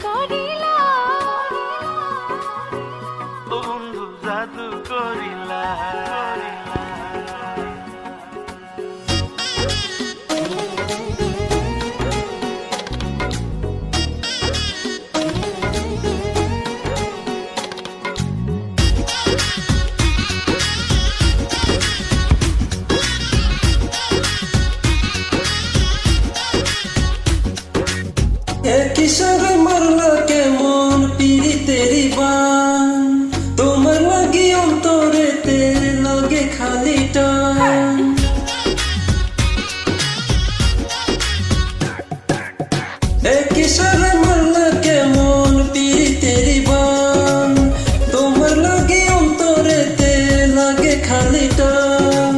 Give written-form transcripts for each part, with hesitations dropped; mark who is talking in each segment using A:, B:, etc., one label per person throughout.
A: করিলা
B: ও বন্ধু জাদু করিলা
C: কিশোরে মারলা কেমন পিরিতেরি বান তোমার লাগি অন্তরেতে লাগে খালি টান কিশোরে মারলা কেমন পিরিতেরি বান তোমার লাগি অন্তরেতে লাগে খালি টান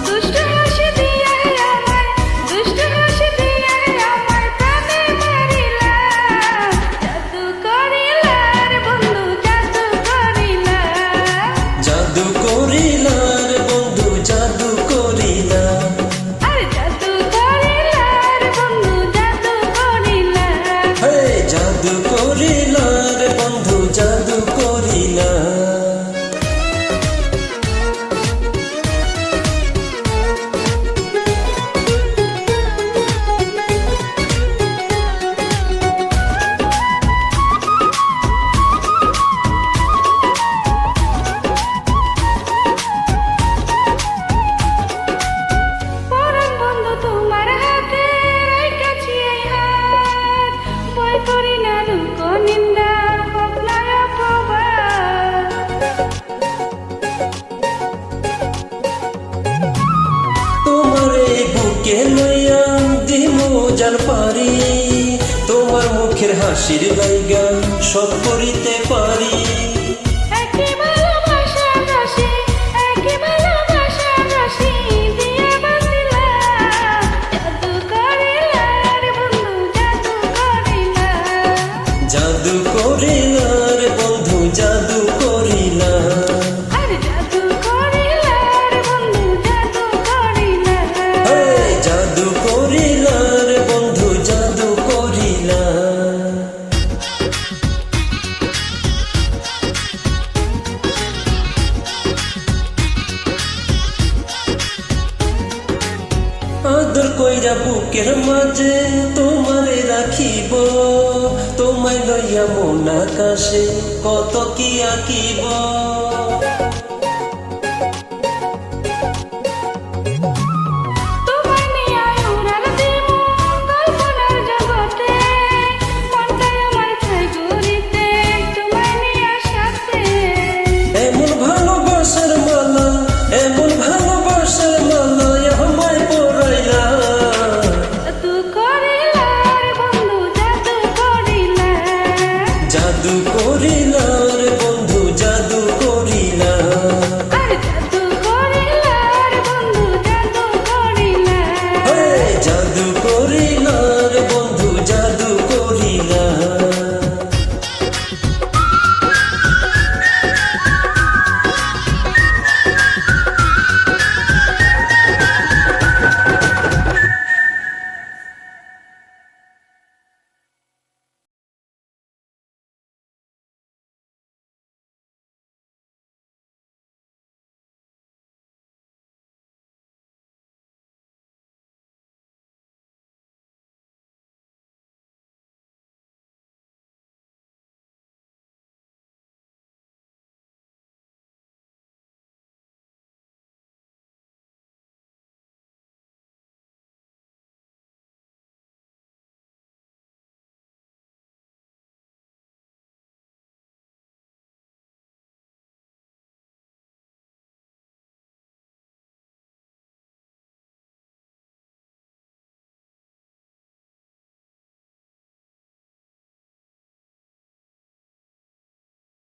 A: দুষ্ট হাসি দিয়া আমার দুষ্ট হাসি দিয়া আমার প্রাণে মারিলা জাদু করিলা রে বন্ধু জাদু করিলা
C: জাদু করিলা রে বন্ধু জাদু করিলা
A: আর জাদু করিলা রে বন্ধু জাদু করিলা
C: হে জাদু করিলা রে বন্ধু জাদু করিলা
A: পরাণ বন্ধু তোমার হাতে রাইখাছি এই হাত ভয় করি না দুঃখ নিন্দা হোক না অপবাদ
C: তোমার এই বুকে লইয়া দিমু জান পারি তোমার মুখের হাসির লাইগা সব করিতে পারি
A: একই ভালোবাসা হাসি একই ভালোবাসা হাসি দিয়ে বাঁধিলা জাদু করিলা রে বন্ধু জাদু করিলা
C: জাদু করিলা রে বন্ধু জাদু করিলা
A: আর জাদু করিলা রে বন্ধু জাদু করিলা
C: হে জাদু করিলা রে বন্ধু জাদু করিলা আদর কইরা বুকের মাঝে তোমারে রাখিব তোমায় লইয়া মন আকাশে কত কি আঁকিব